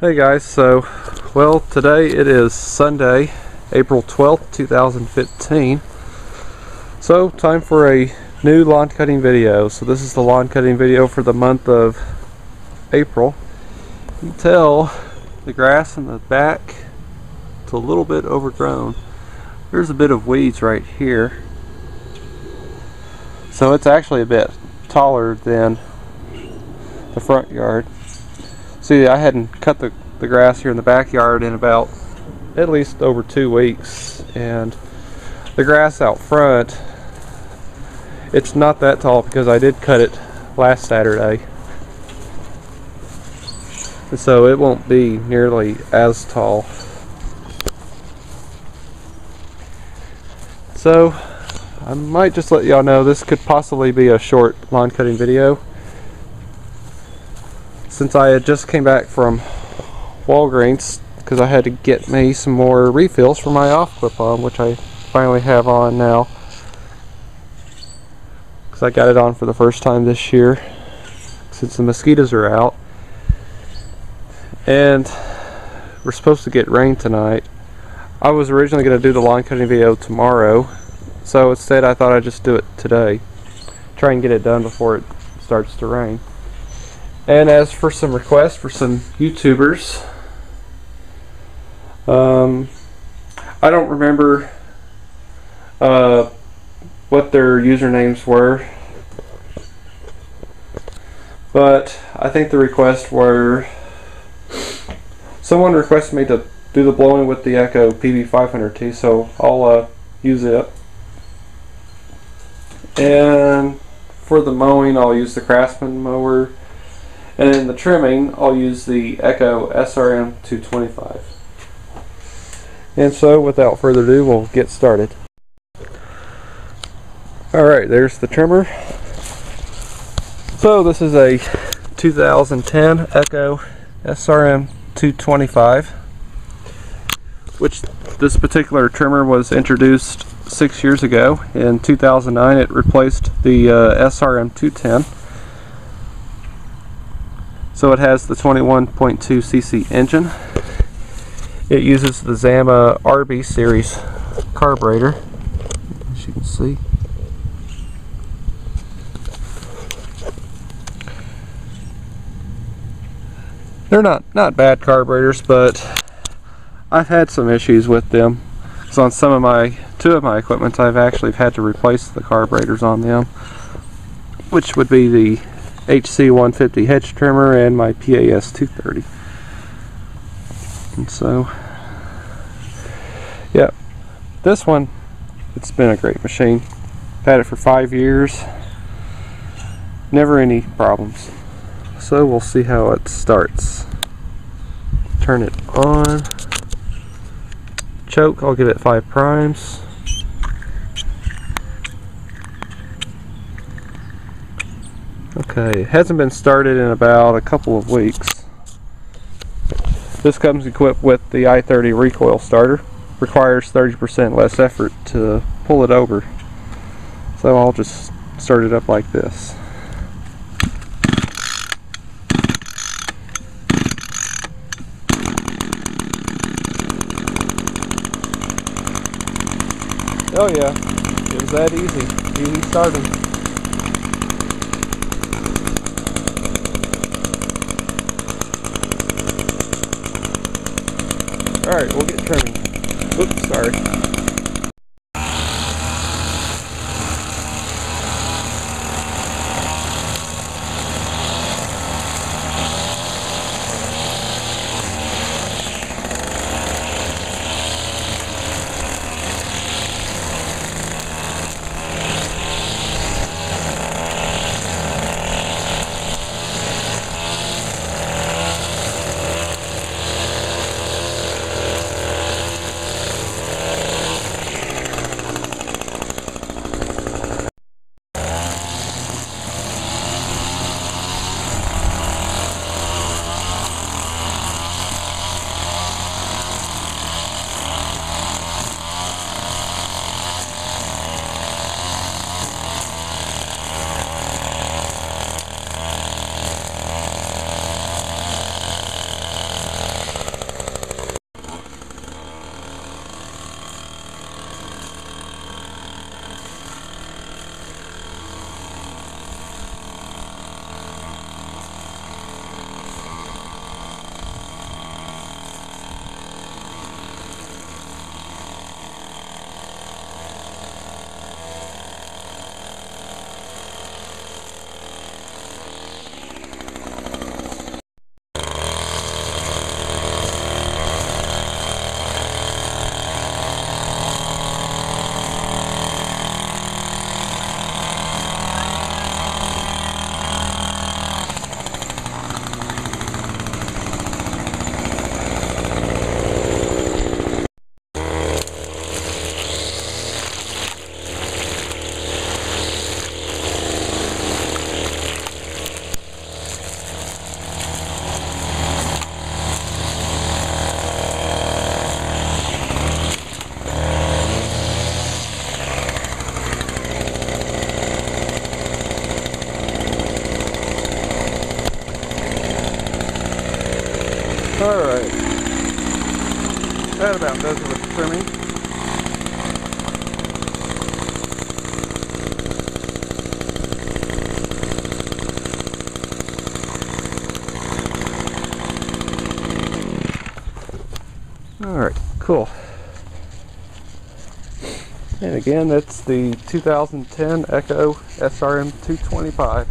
Hey guys, well, today it is Sunday, April 12th, 2015. So, time for a new lawn cutting video. So this is the lawn cutting video for the month of April. You can tell the grass in the back, it's a little bit overgrown. There's a bit of weeds right here. So it's actually a bit taller than the front yard. See, I hadn't cut the grass here in the backyard in about at least over 2 weeks, and the grass out front, it's not that tall because I did cut it last Saturday, and so it won't be nearly as tall. So I might just let y'all know this could possibly be a short lawn cutting video, since I had just came back from Walgreens because I had to get me some more refills for my off clip on, which I finally have on now because I got it on for the first time this year since the mosquitoes are out, and we're supposed to get rain tonight. I was originally going to do the lawn cutting video tomorrow, so instead I thought I'd just do it today, try and get it done before it starts to rain. And as for some requests for some YouTubers, I don't remember what their usernames were, but I think the requests were, someone requested me to do the blowing with the Echo PB500T, so I'll use it. And for the mowing, I'll use the Craftsman Mower. And in the trimming, I'll use the Echo SRM 225. And so, without further ado, we'll get started. Alright, there's the trimmer. So, this is a 2010 Echo SRM 225, which this particular trimmer was introduced 6 years ago. In 2009, it replaced the SRM 210. So it has the 21.2 cc engine. It uses the Zama RB series carburetor, as you can see. They're not bad carburetors, but I've had some issues with them. So on two of my equipment, I've actually had to replace the carburetors on them, which would be the HC150 hedge trimmer and my PAS 230. And so, yeah, this one, it's been a great machine. I've had it for 5 years, never any problems. So we'll see how it starts. Turn it on. Choke, I'll give it 5 primes. Okay, it hasn't been started in about a couple of weeks. This comes equipped with the i30 recoil starter. Requires 30% less effort to pull it over. So I'll just start it up like this. Oh yeah, it was that easy. Easy starting. Alright, we'll get trimming. Oops, sorry. Alright, that about does it with the trimming. Alright, cool. And again, that's the 2010 Echo SRM 225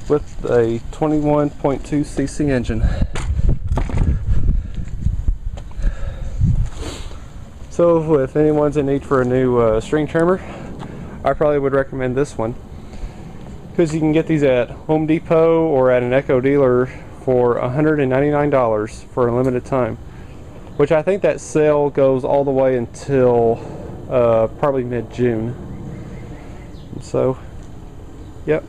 with a 21.2 cc engine. So if anyone's in need for a new string trimmer, I probably would recommend this one, because you can get these at Home Depot or at an Echo dealer for $199 for a limited time, which I think that sale goes all the way until probably mid-June. So, yep.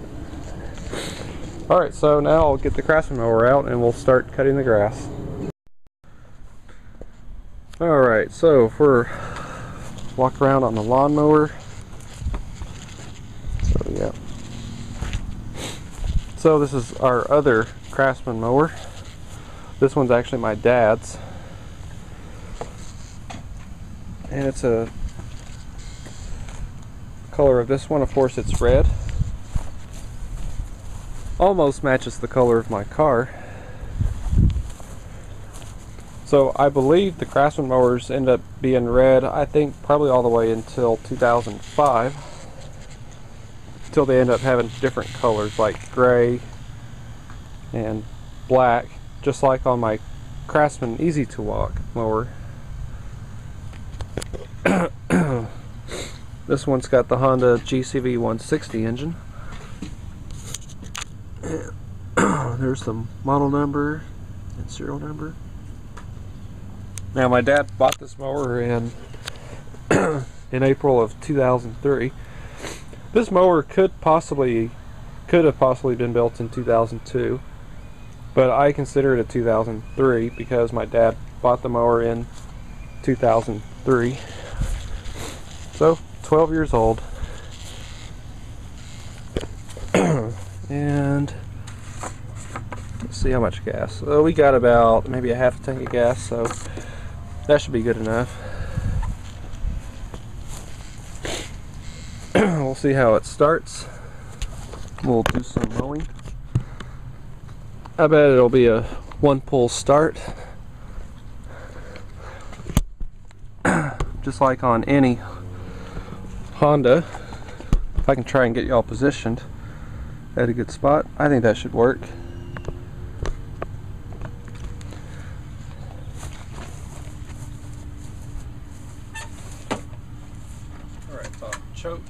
Alright, so now I'll get the Craftsman Mower out and we'll start cutting the grass. Alright, so if we're walk around on the lawnmower. So, yeah. So this is our other Craftsman mower. This one's actually my dad's. And it's a color of this one, of course it's red. Almost matches the color of my car. So I believe the Craftsman mowers end up being red, I think probably all the way until 2005. Until they end up having different colors like gray and black, just like on my Craftsman Easy to Walk mower. This one's got the Honda GCV 160 engine. There's the model number and serial number. Now my dad bought this mower in April of 2003. This mower could have possibly been built in 2002, but I consider it a 2003 because my dad bought the mower in 2003. So 12 years old. And let's see how much gas. So we got about maybe a half a tank of gas, so that should be good enough. We'll see how it starts. We'll do some mowing. I bet it'll be a one pull start. Just like on any Honda. If I can try and get y'all positioned at a good spot, I think that should work. Alright, so choke.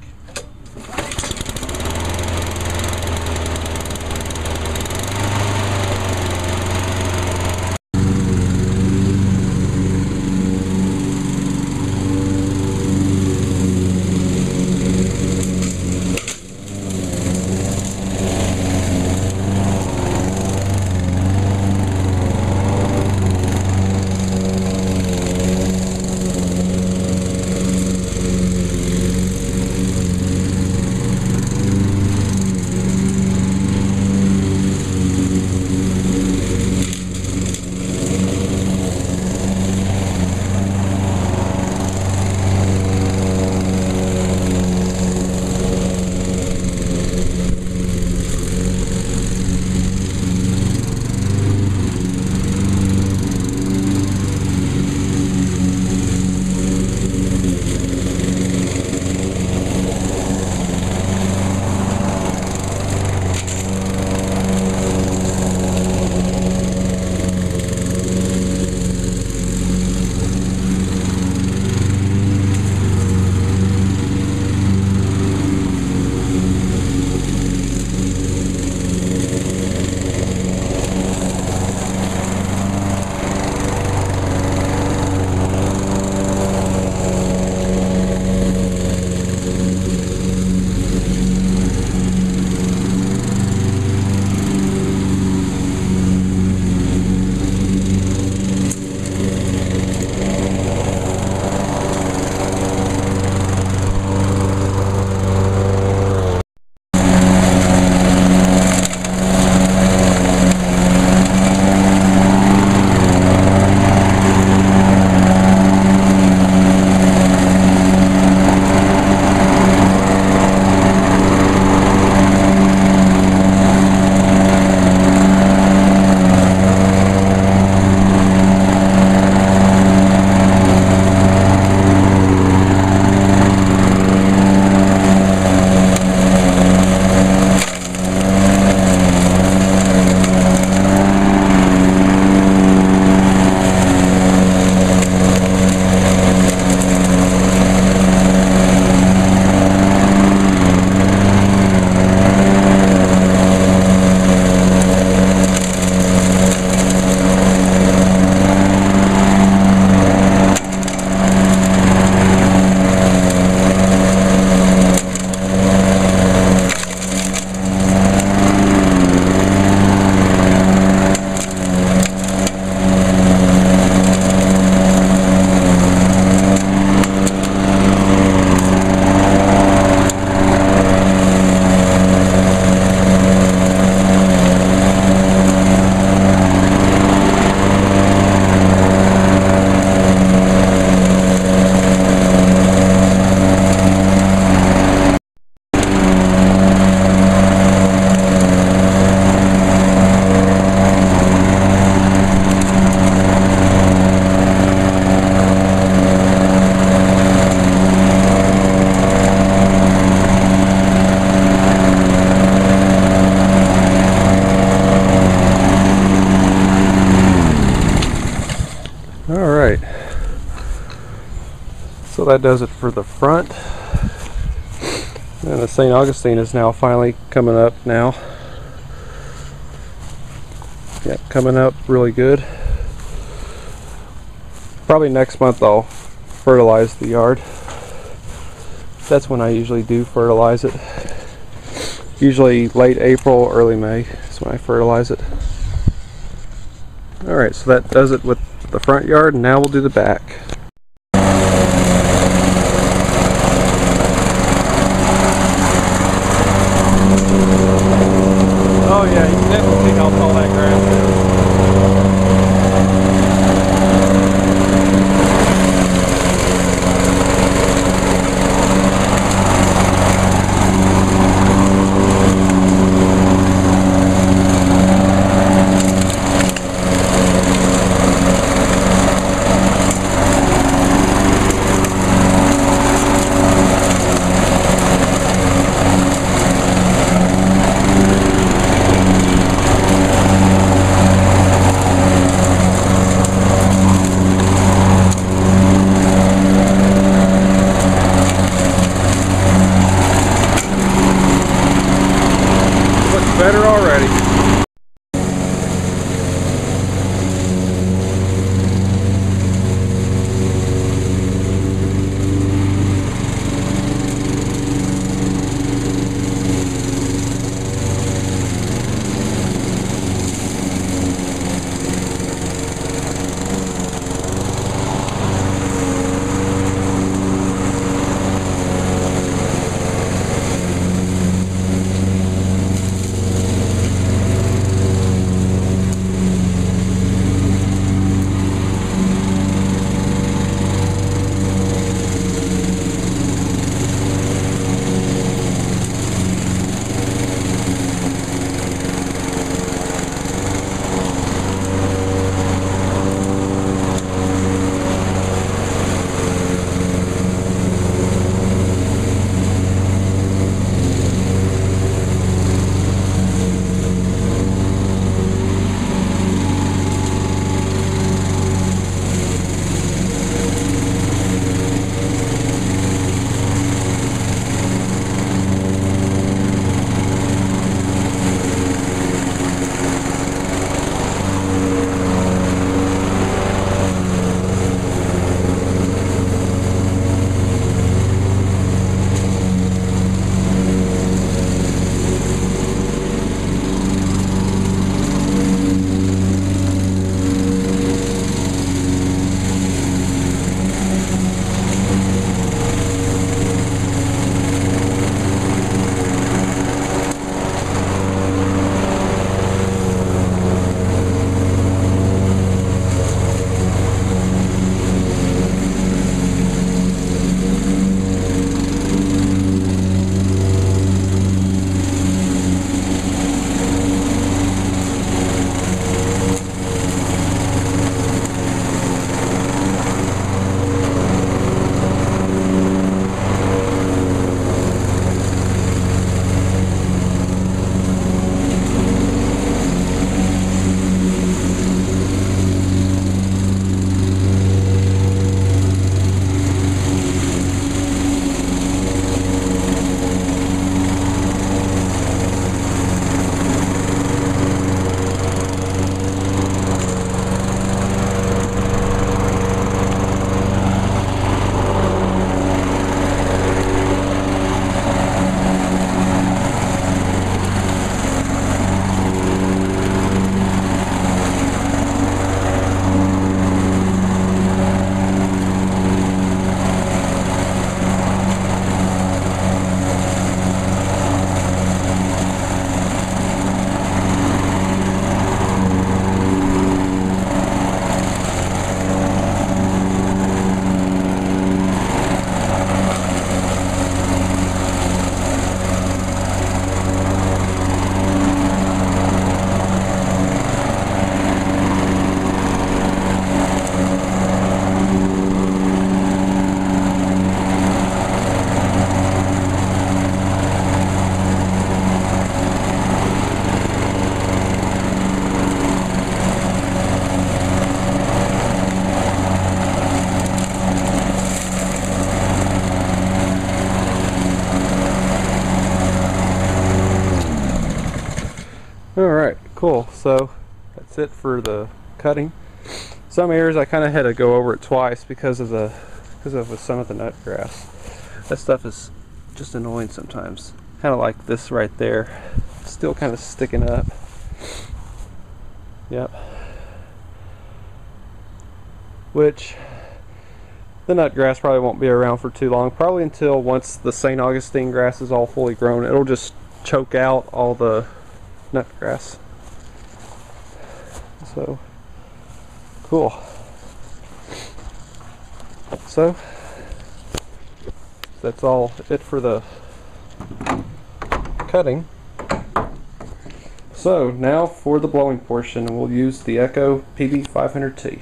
So that does it for the front. And the St. Augustine is now finally coming up now. Yeah, coming up really good. Probably next month I'll fertilize the yard. That's when I usually do fertilize it. Usually late April, early May is when I fertilize it. Alright, so that does it with the front yard, and now we'll do the back. Oh yeah, you can definitely take off all that grass there. So that's it for the cutting. Some areas I kind of had to go over it twice because of some of the nut grass. That stuff is just annoying sometimes. Kind of like this right there, still kind of sticking up. Yep. Which the nut grass probably won't be around for too long. Probably until once the St. Augustine grass is all fully grown. It'll just choke out all the nut grass. So cool. So that's all it for the cutting. So now for the blowing portion, we'll use the Echo PB500T.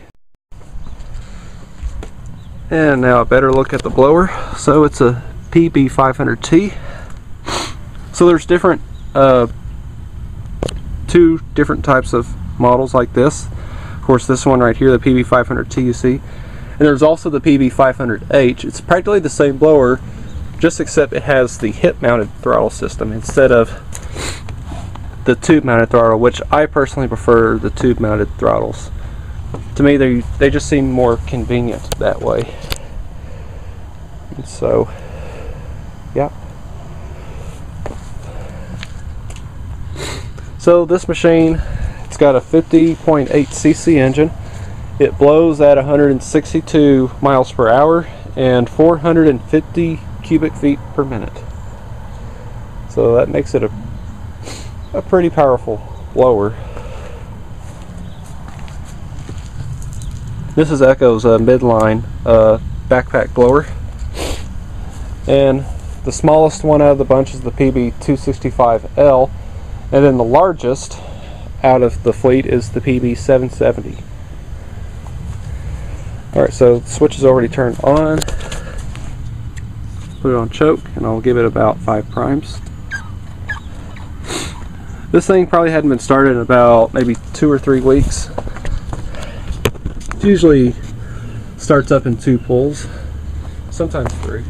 And now a better look at the blower. So it's a PB500T. So there's different two different types of models like this. Of course, this one right here, the PB500T, you see. And there's also the PB500H. It's practically the same blower, just except it has the hip-mounted throttle system instead of the tube-mounted throttle, which I personally prefer the tube-mounted throttles. To me, they just seem more convenient that way. And so, yeah. So this machine, it's got a 50.8 cc engine. It blows at 162 miles per hour and 450 cubic feet per minute. So that makes it a pretty powerful blower. This is Echo's midline backpack blower. And the smallest one out of the bunch is the PB265L. And then the largest out of the fleet is the PB770. Alright, so the switch is already turned on. Put it on choke, and I'll give it about 5 primes. This thing probably hadn't been started in about maybe 2 or 3 weeks. It usually starts up in 2 pulls, sometimes 3.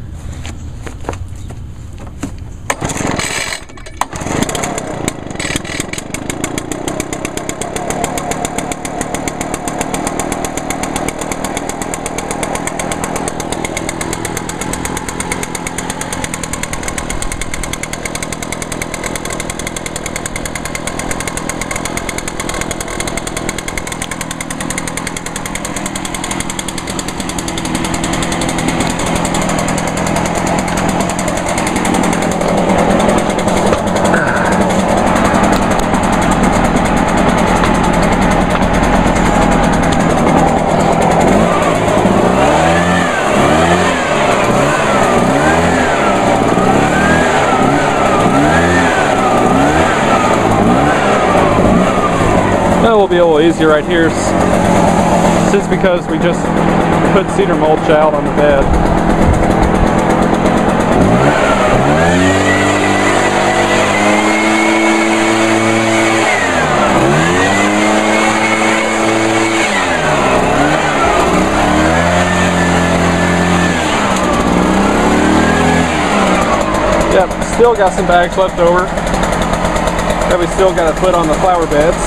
Will be a little easier right here since because we just put cedar mulch out on the bed. Yep, still got some bags left over that we still got to put on the flower beds.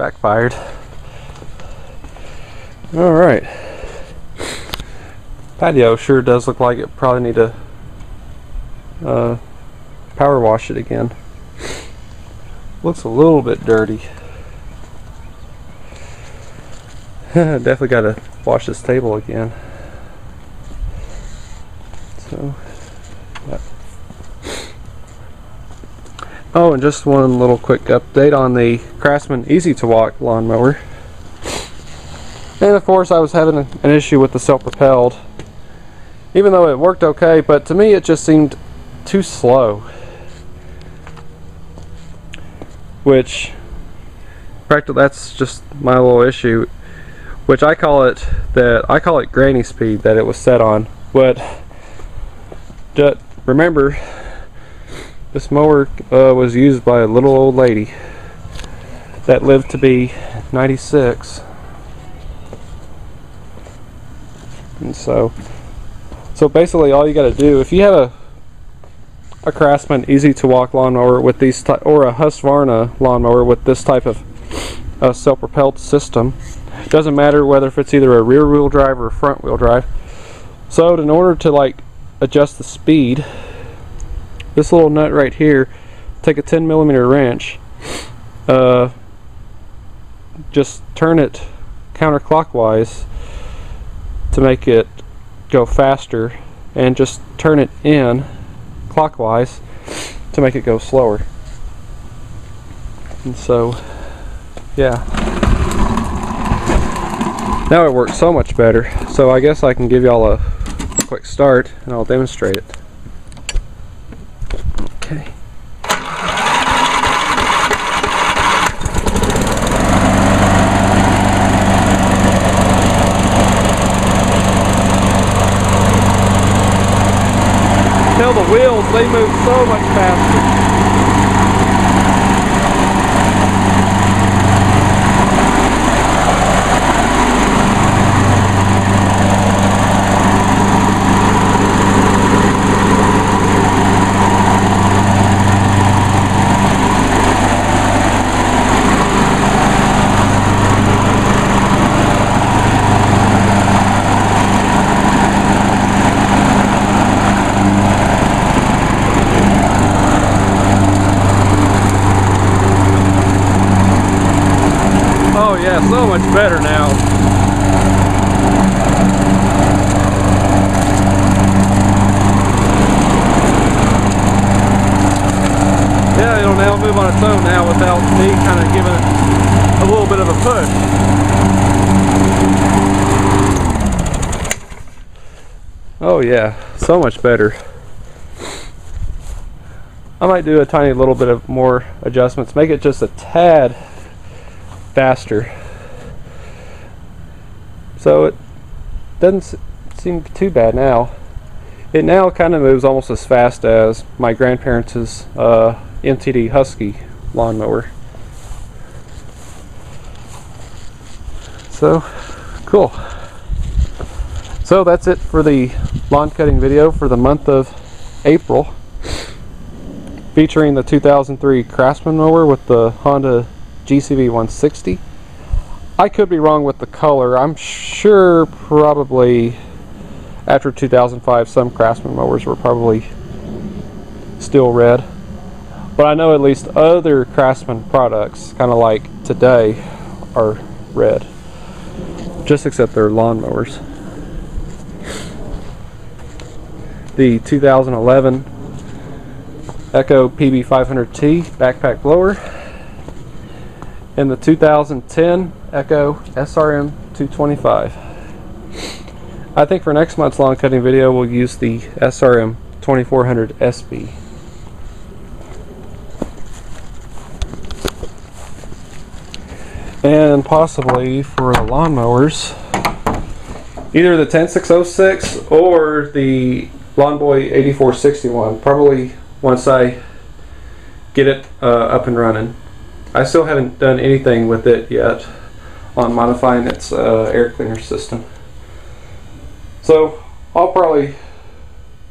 backfired. Alright. Patio sure does look like it probably need to power wash it again. Looks a little bit dirty. Definitely got to wash this table again. So, yeah. Oh, and just one little quick update on the Craftsman Easy to Walk lawnmower. And of course I was having an issue with the self-propelled, even though it worked okay, but to me it just seemed too slow. Which, practically, that's just my little issue. Which I call it granny speed that it was set on. But just remember, this mower was used by a little old lady that lived to be 96. And so basically all you got to do, if you have a Craftsman Easy to Walk lawnmower with these or a Husqvarna lawnmower with this type of self-propelled system, it doesn't matter whether if it's either a rear wheel drive or a front wheel drive. So in order to like adjust the speed, this little nut right here, take a 10mm wrench, just turn it counterclockwise to make it go faster, and just turn it in clockwise to make it go slower. And so, yeah. Now it works so much better. So I guess I can give y'all a quick start and I'll demonstrate it. Okay. Tell the wheels, they move so much faster. Oh yeah, so much better now. Yeah, it'll now move on its own now without me kind of giving it a little bit of a push. Oh yeah, so much better. I might do a tiny little bit of more adjustments, make it just a tad faster. So it doesn't seem too bad now. It now kind of moves almost as fast as my grandparents' MTD Husky lawnmower. So cool. So that's it for the lawn cutting video for the month of April, featuring the 2003 Craftsman mower with the Honda GCV 160. I could be wrong with the color. I'm sure probably after 2005 some Craftsman mowers were probably still red, but I know at least other Craftsman products, kind of like today, are red, just except they're lawn mowers. The 2011 Echo PB500T backpack blower, and the 2010 Echo SRM 225. I think for next month's lawn cutting video we'll use the SRM 2400 SB. And possibly for the lawnmowers, either the 10606 or the Lawnboy 8461, probably once I get it up and running. I still haven't done anything with it yet on modifying its air cleaner system. So I'll probably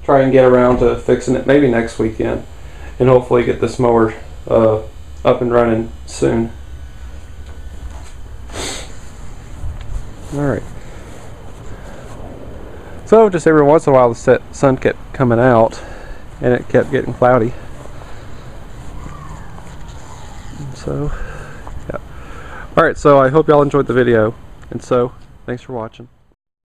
try and get around to fixing it maybe next weekend, and hopefully get this mower up and running soon. Alright. So just every once in a while the sun kept coming out and it kept getting cloudy. So, yeah. Alright, so I hope y'all enjoyed the video. And so, thanks for watching.